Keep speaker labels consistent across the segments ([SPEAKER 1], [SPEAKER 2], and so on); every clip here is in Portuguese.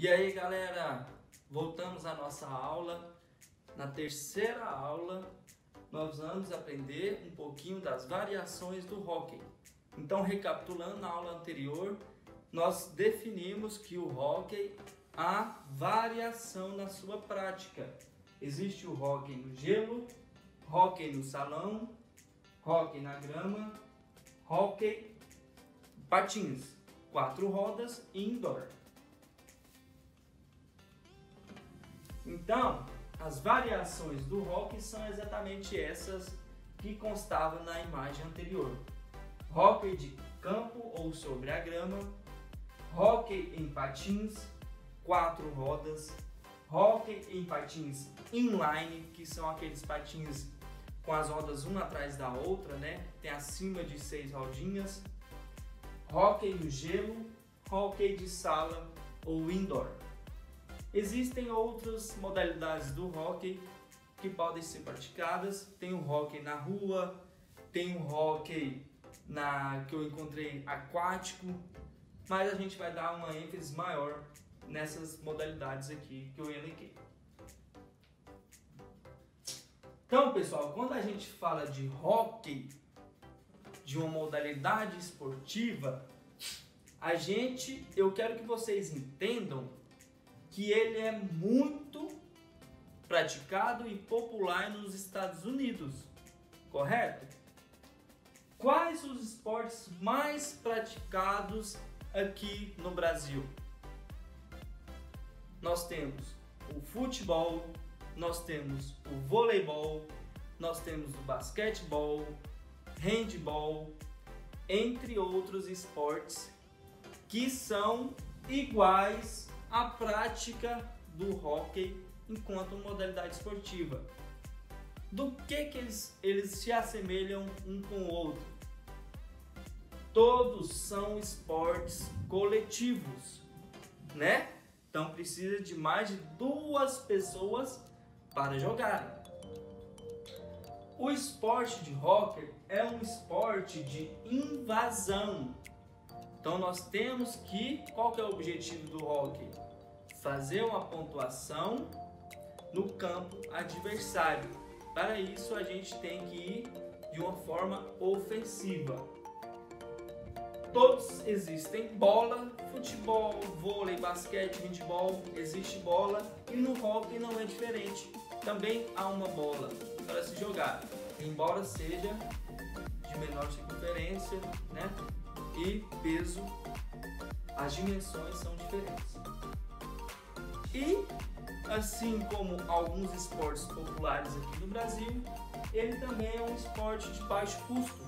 [SPEAKER 1] E aí galera, voltamos à nossa aula. Na terceira aula nós vamos aprender um pouquinho das variações do hóquei. Então, recapitulando, na aula anterior nós definimos que o hóquei há variação na sua prática. Existe o hóquei no gelo, hóquei no salão, hóquei na grama, hóquei patins, 4 rodas e indoor. Então, as variações do hóquei são exatamente essas que constavam na imagem anterior. Hóquei de campo ou sobre a grama, hóquei em patins, 4 rodas, hóquei em patins inline, que são aqueles patins com as rodas uma atrás da outra, né? Tem acima de 6 rodinhas, hóquei no gelo, hóquei de sala ou indoor. Existem outras modalidades do hóquei que podem ser praticadas. Tem o hóquei na rua, tem o hóquei que eu encontrei aquático, mas a gente vai dar uma ênfase maior nessas modalidades aqui que eu elenquei. Então, pessoal, quando a gente fala de hóquei, de uma modalidade esportiva, eu quero que vocês entendam que ele é muito praticado e popular nos Estados Unidos, correto? Quais os esportes mais praticados aqui no Brasil? Nós temos o futebol, nós temos o voleibol, nós temos o basquetebol, handball, entre outros esportes que são iguais à prática do hóquei enquanto modalidade esportiva. Do que eles se assemelham um com o outro? Todos são esportes coletivos, né? Então precisa de mais de 2 pessoas para jogar. O esporte de hóquei é um esporte de invasão. Então nós temos qual que é o objetivo do hóquei? Fazer uma pontuação no campo adversário. Para isso a gente tem que ir de uma forma ofensiva. Todos existem: bola, futebol, vôlei, basquete, handball, existe bola, e no hóquei não é diferente. Também há uma bola para se jogar, embora seja de menor circunferência, né? E peso, as dimensões são diferentes. E assim como alguns esportes populares aqui no Brasil, ele também é um esporte de baixo custo.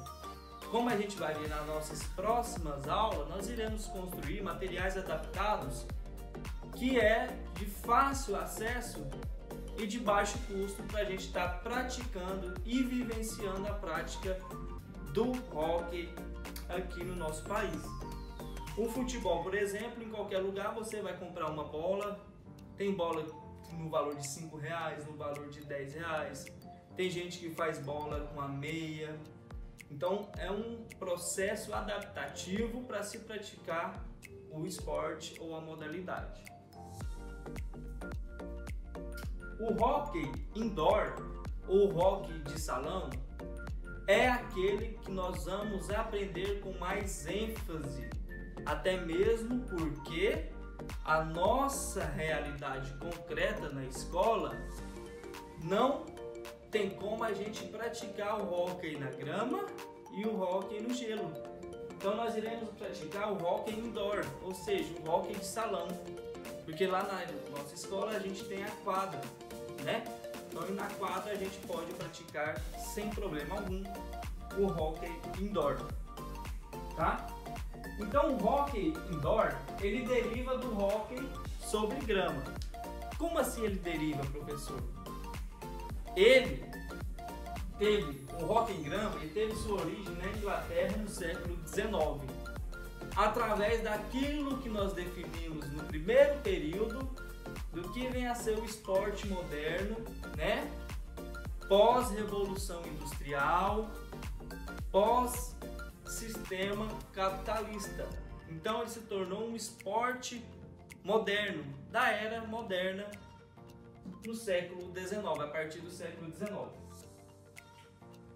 [SPEAKER 1] Como a gente vai ver nas nossas próximas aulas, nós iremos construir materiais adaptados que é de fácil acesso e de baixo custo para a gente estar praticando e vivenciando a prática do hóquei aqui no nosso país. O futebol, por exemplo, em qualquer lugar você vai comprar uma bola. Tem bola no valor de R$5, no valor de R$10. Tem gente que faz bola com a meia. Então é um processo adaptativo para se praticar o esporte ou a modalidade. O hóquei indoor ou hóquei de salão é aquele que nós vamos aprender com mais ênfase, até mesmo porque a nossa realidade concreta na escola não tem como a gente praticar o hóquei na grama e o hóquei no gelo. Então nós iremos praticar o hóquei indoor, ou seja, o hóquei de salão, porque lá na nossa escola a gente tem a quadra, né? Então na quadra a gente pode praticar sem problema algum o hóquei indoor, tá? Então o hóquei indoor, ele deriva do hóquei sobre grama. Como assim ele deriva, professor? O hóquei em grama, ele teve sua origem na Inglaterra no século XIX, através daquilo que nós definimos no primeiro período do que vem a ser o esporte moderno, né? Pós-revolução industrial, pós-sistema capitalista. Então ele se tornou um esporte moderno, da era moderna no século XIX, a partir do século XIX.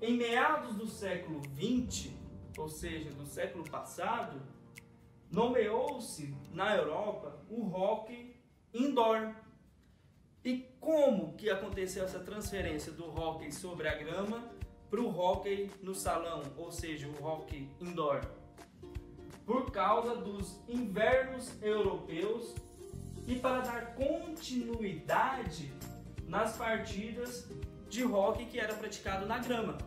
[SPEAKER 1] Em meados do século XX, ou seja, do século passado, nomeou-se na Europa o hóquei indoor. E como que aconteceu essa transferência do hóquei sobre a grama para o hóquei no salão, ou seja, o hóquei indoor? Por causa dos invernos europeus e para dar continuidade nas partidas de hóquei que era praticado na grama.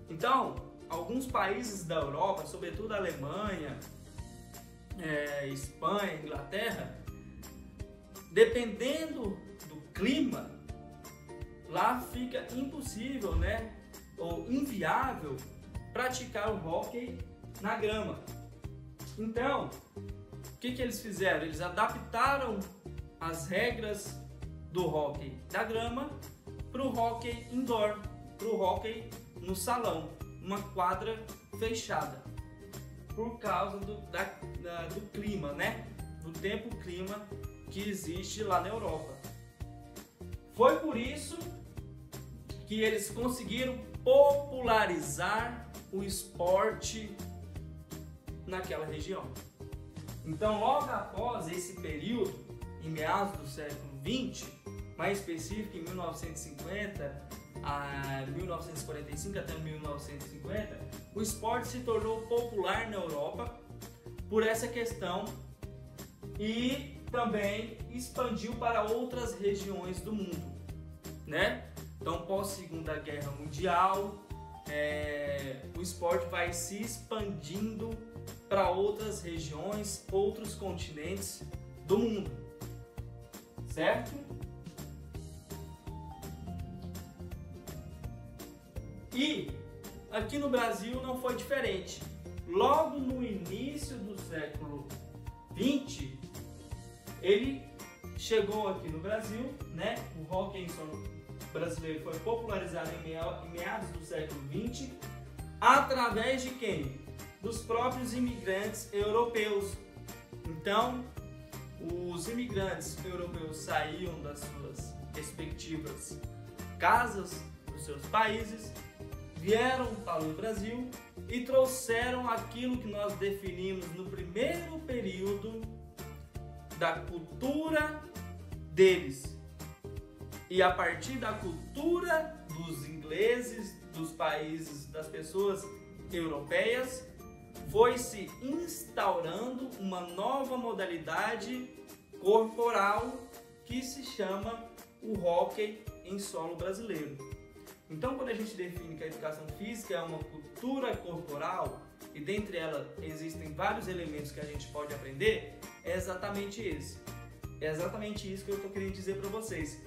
[SPEAKER 1] Então, alguns países da Europa, sobretudo a Alemanha, Espanha, Inglaterra, dependendo do clima, lá fica impossível, né, ou inviável praticar o hóquei na grama. Então, o que eles fizeram? Eles adaptaram as regras do hóquei da grama para o hóquei indoor, para o hóquei no salão, uma quadra fechada, por causa do clima, né? Do tempo-clima que existe lá na Europa. Foi por isso que eles conseguiram popularizar o esporte naquela região. Então, logo após esse período, em meados do século XX, mais específico em 1950 a 1945 até 1950, o esporte se tornou popular na Europa por essa questão e também expandiu para outras regiões do mundo, né? Então, pós Segunda Guerra Mundial, o esporte vai se expandindo para outras regiões, outros continentes do mundo, certo? E aqui no Brasil não foi diferente. Logo no início do século XX, ele chegou aqui no Brasil, né? O hóquei em solo brasileiro foi popularizado em meados do século XX, através de quem? Dos próprios imigrantes europeus. Então, os imigrantes europeus saíam das suas respectivas casas, dos seus países, vieram para o Brasil e trouxeram aquilo que nós definimos no primeiro período da cultura deles. E a partir da cultura dos ingleses, dos países, das pessoas europeias, foi se instaurando uma nova modalidade corporal que se chama o hóquei em solo brasileiro. Então, quando a gente define que a educação física é uma cultura corporal e dentre ela existem vários elementos que a gente pode aprender, é exatamente esse. É exatamente isso que eu estou querendo dizer para vocês.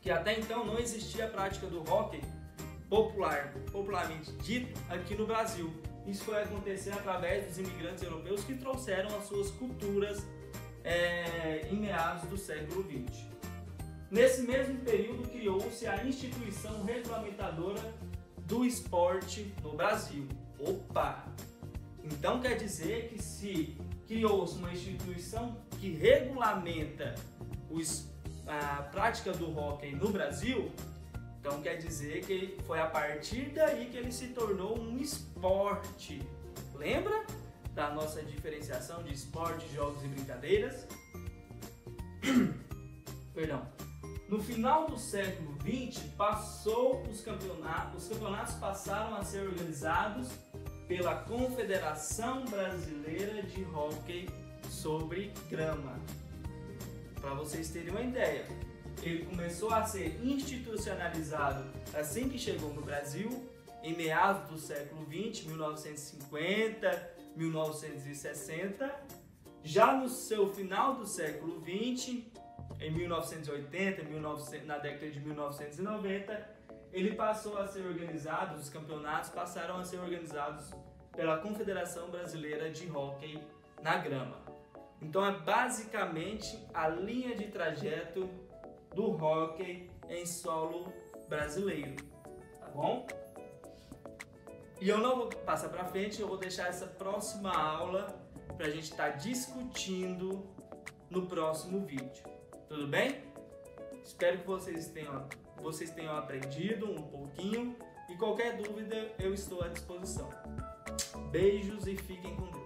[SPEAKER 1] Que até então não existia a prática do hóquei popularmente dito aqui no Brasil. Isso foi acontecer através dos imigrantes europeus que trouxeram as suas culturas em meados do século XX. Nesse mesmo período criou-se a instituição regulamentadora do esporte no Brasil. Opa! Então quer dizer que se criou-se uma instituição que regulamenta a prática do hóquei no Brasil, então quer dizer que foi a partir daí que ele se tornou um esporte. Lembra da nossa diferenciação de esporte, jogos e brincadeiras? Perdão. No final do século XX, os campeonatos passaram a ser organizados pela Confederação Brasileira de Hóquei sobre Grama. Para vocês terem uma ideia, ele começou a ser institucionalizado assim que chegou no Brasil, em meados do século XX, 1950, 1960. Já no seu final do século XX, em 1980, na década de 1990, ele passou a ser organizado, os campeonatos passaram a ser organizados pela Confederação Brasileira de Hóquei na Grama. Então é basicamente a linha de trajeto do hóquei em solo brasileiro, tá bom? E eu não vou passar para frente, eu vou deixar essa próxima aula para a gente estar discutindo no próximo vídeo. Tudo bem? Espero que vocês tenham aprendido um pouquinho e qualquer dúvida eu estou à disposição. Beijos e fiquem com Deus.